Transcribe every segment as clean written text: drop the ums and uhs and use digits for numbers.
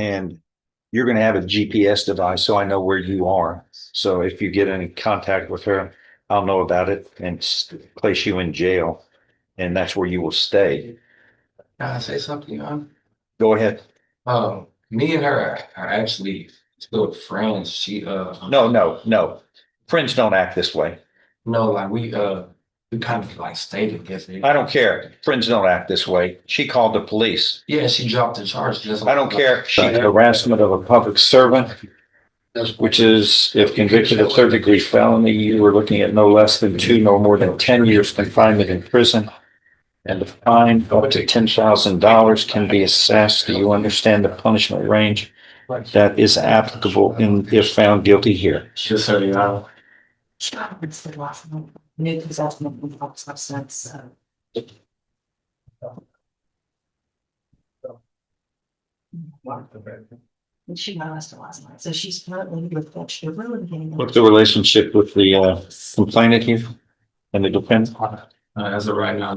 and you're going to have a GPS device, so I know where you are. So if you get in contact with her, I'll know about it and place you in jail, and that's where you will stay. Can I say something, Go ahead. Me and her are actually still friends. No. Friends don't act this way. No, like we kind of like stayed together. I don't care. Friends don't act this way. She called the police. Yeah, she dropped the charge. Just I don't care. She harassment of a public servant, which is if convicted of third-degree felony, you were looking at no less than 2, no more than 10 years confinement in prison. And the fine up to $10,000 can be assessed. Do you understand the punishment range that is applicable if found guilty here? Yes, sir, Your Honor. It's the last one. New possession of substance. And she passed it last night, so she's currently with Fetch. They're really beginning. What's the relationship with the complainant here and the defendant? As of right now,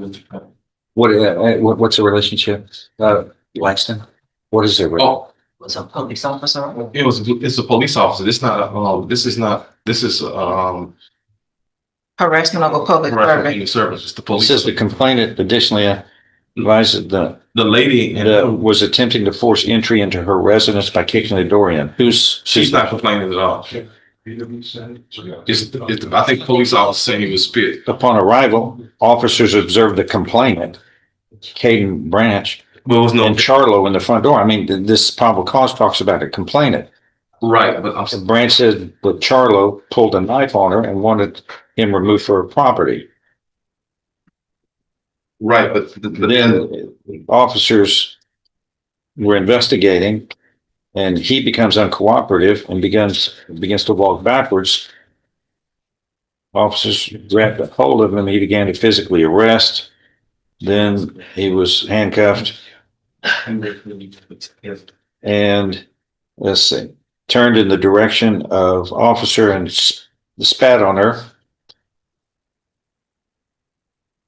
What's the relationship? Langston? What is it? oh, Was a police officer. it's a police officer. This is Harassment of a public harassment servant. of service. It's the It police. says the complainant additionally advised that The lady was attempting to force entry into her residence by kicking the door in. she's not complaining at all. I think police officer saying he was spit. Upon arrival, officers observed the complainant, Caden Branch, Well, it was no and Charlo in the front door. I mean, this probable cause talks about a complainant. right, but I'm saying Branch said that Charlo pulled a knife on her and wanted him removed for her property. right, but Then officers were investigating, and he becomes uncooperative and begins to walk backwards. Officers grabbed a hold of him. He began to physically arrest. Then he was handcuffed and, let's see, turned in the direction of officer and spat on her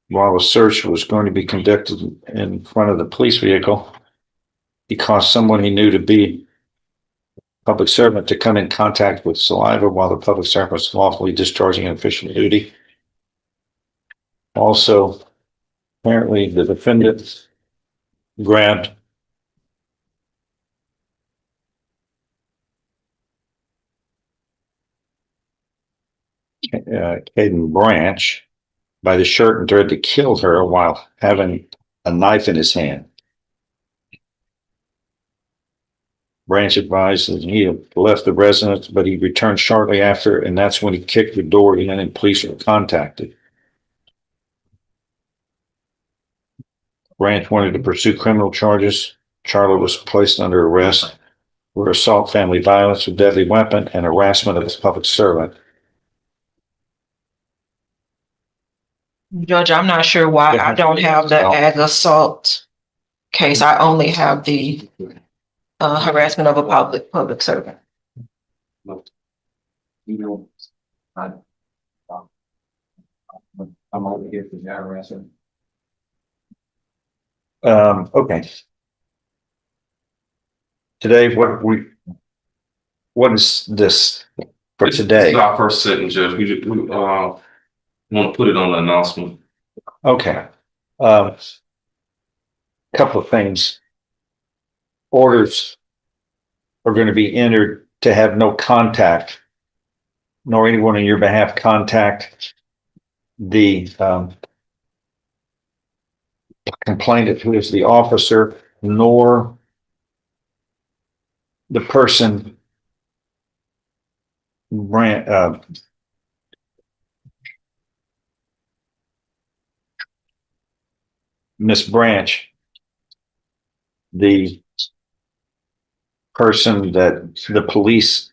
while a search was going to be conducted in front of the police vehicle. He caused someone he knew to be a public servant to come in contact with saliva while the public servant was lawfully discharging an official duty. Also, apparently the defendant grabbed Caden Branch by the shirt and threatened to kill her while having a knife in his hand. Branch advised that he had left the residence, but he returned shortly after, and that's when he kicked the door in and police were contacted. Branch wanted to pursue criminal charges. Charlo was placed under arrest for assault, family violence with deadly weapon, and harassment of a public servant. Judge, I'm not sure why I don't have the ag assault case. I only have the harassment of a public servant. I'm over here for the harassment. Okay. Today, what is this for today? This is our first sitting, Judge. We want to put it on the announcement. Okay. Couple of things. Orders are going to be entered to have no contact, nor anyone on your behalf contact the complainant, who is the officer, nor the person Miss Branch, the person that the police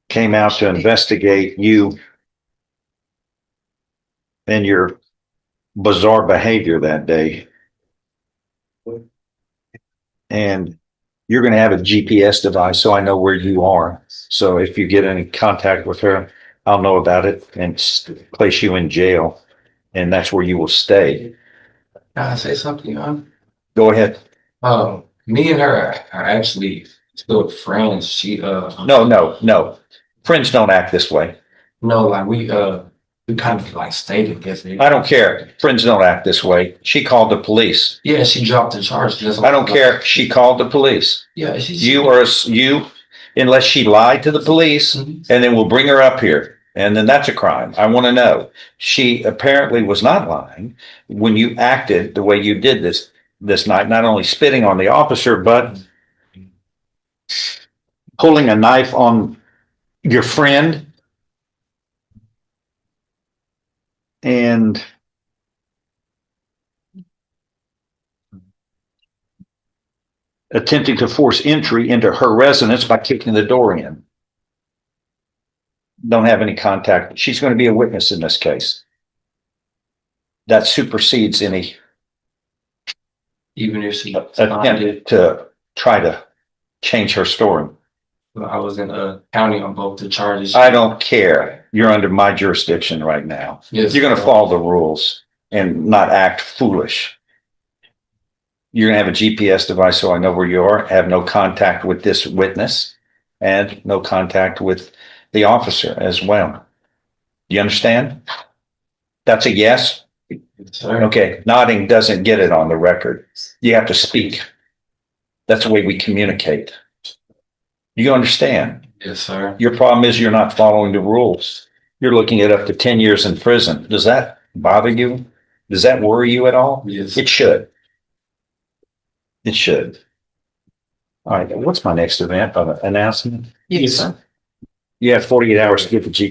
came out to investigate you and your bizarre behavior that day. And you're going to have a GPS device, so I know where you are. So if you get in contact with her, I'll know about it and place you in jail, and that's where you will stay. Can I say something, Go ahead. Me and her are actually still with friends. She No. Friends don't act this way. no, like we kind of like stated yesterday. I don't care. Friends don't act this way. She called the police. Yeah, she dropped the charge. Just I don't care. She called the police. Yeah, Unless she lied to the police, Mhm. and then we'll bring her up here. And then that's a crime. I want to know. She apparently was not lying when you acted the way you did this night, not only spitting on the officer, but pulling a knife on your friend and attempting to force entry into her residence by kicking the door in. Don't have any contact. She's going to be a witness in this case. That supersedes any even if she attempt to try to change her story. I was in county on both the charges. I don't care. You're under my jurisdiction right now. Yes. You're going to follow the rules and not act foolish. You're going to have a GPS device so I know where you are, have no contact with this witness, and no contact with the officer as well. You understand? That's a yes? Sir. Okay, nodding doesn't get it on the record. You have to speak. That's the way we communicate. You understand? Yes, sir. Your problem is you're not following the rules. You're looking at up to 10 years in prison. Does that bother you? Does that worry you at all? Yes. It should. It should. All right, what's my next event? Announcement? Yes, sir. You have 48 hours to get the G